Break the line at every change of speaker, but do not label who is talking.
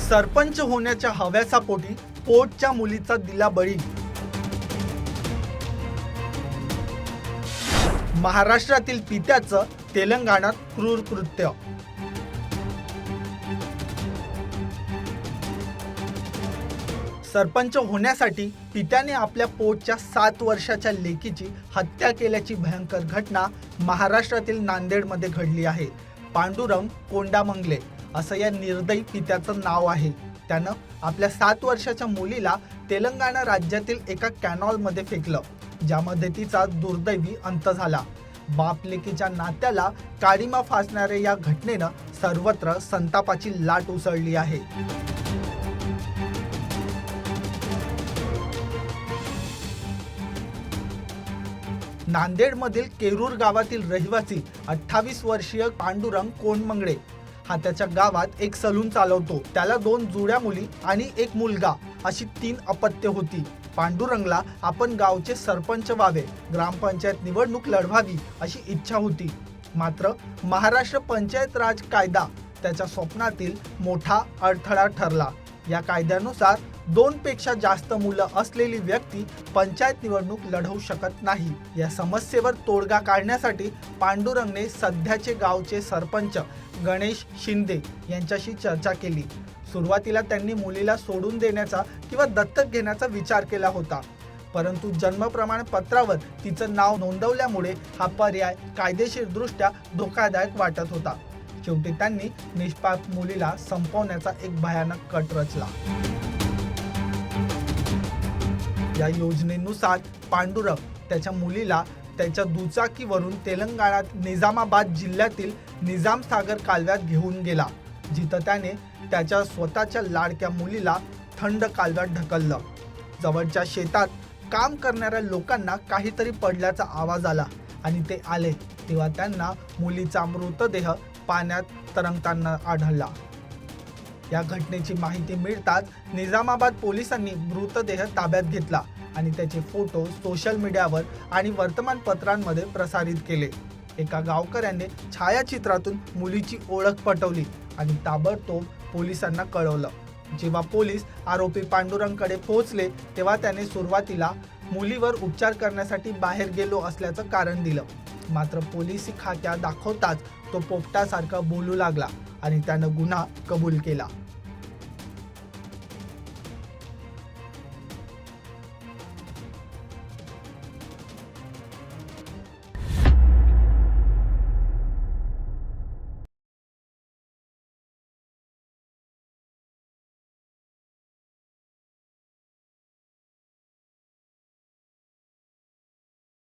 सरपंच होण्याच्या हव्यासा पोटी पोटच्या मुलीचा दिला बळी। महाराष्ट्रातील पित्याचं तेलंगणात क्रूर कृत्य। सरपंच होण्यासाठी पित्याने आपल्या पोटच्या 7 वर्षाच्या लेकीची हत्या केल्याची भयंकर घटना महाराष्ट्रातील नांदेडमध्ये घडली आहे। पांडुरंग कोंडामंगले असं या निर्दयी पित्याचं नाव आहे। त्यानं आपल्या 7 वर्षाच्या मुलीला तेलंगणा राज्यातील एका कॅनॉलमध्ये फेकलं, ज्यामध्ये तिचा दुर्दैवी अंत झाला। बाप लेकीच्या नात्याला काळीमा फासणाऱ्या या घटनेनं सर्वत्र संतापाची लाट उसळली आहे। नांदेडमधील केरूर गावातील रहिवासी 28 वर्षीय पांडुरंग कोंडमंगळे हा त्याच्या गावात एक सलून चालवतो। त्याला 2 जुळ्या मुली आणि एक मुलगा अशी 3 अपत्य होती। पांडुरंगला आपण गावचे सरपंच व्हावे, ग्रामपंचायत निवडणूक लढवावी अशी इच्छा होती। मात्र महाराष्ट्र पंचायत राज कायदा त्याच्या स्वप्नातील मोठा अडथळा ठरला। या कायद्यानुसार 2 पेक्षा जास्त मुलं असलेली व्यक्ती पंचायत निवडणूक लढवू शकत नाही। या समस्येवर तोडगा काढण्यासाठी पांडुरंगने सध्याचे गावचे सरपंच गणेश शिंदे यांच्याशी चर्चा केली। सुरुवातीला त्यांनी मुलीला सोडून देण्याचा किंवा दत्तक घेण्याचा विचार केला होता, परंतु जन्म प्रमाणपत्रावर तिचं नाव नोंदवल्यामुळे हा पर्याय कायदेशीरदृष्ट्या धोकादायक वाटत होता। शेवटी त्यांनी निष्पाप मुलीला संपवण्याचा एक भयानक कट रचला। या योजनेनुसार पांडुरंग त्याच्या मुलीला त्याच्या दुचाकीवरून तेलंगणात निजामाबाद जिल्ह्यातील निजाम सागर कालव्यात घेऊन गेला, जिथं त्याने त्याच्या स्वतःच्या लाडक्या मुलीला थंड कालव्यात ढकललं। जवळच्या शेतात काम करणाऱ्या लोकांना काहीतरी पडल्याचा आवाज आला आणि ते आले तेव्हा त्यांना मुलीचा मृतदेह पाण्यात तरंगताना आढळला। या घटनेची माहिती मिळताच निजामाबाद पोलिसांनी मृतदेह ताब्यात घेतला आणि त्याचे फोटो सोशल मीडियावर आणि वर्तमानपत्रांमध्ये प्रसारित केले। एका गावकऱ्याने छायाचित्रातून मुलीची ओळख पटवली आणि ताबडतोब पोलिसांना कळवलं। जेव्हा पोलीस आरोपी पांडुरंगकडे पोहोचले तेव्हा त्याने सुरुवातीला मुलीवर उपचार करण्यासाठी बाहेर गेलो असल्याचं कारण दिलं। मात्र पोलिसी खात्या दाखवताच तो पोपटासारखा बोलू लागला आणि त्यानं गुन्हा कबूल केला।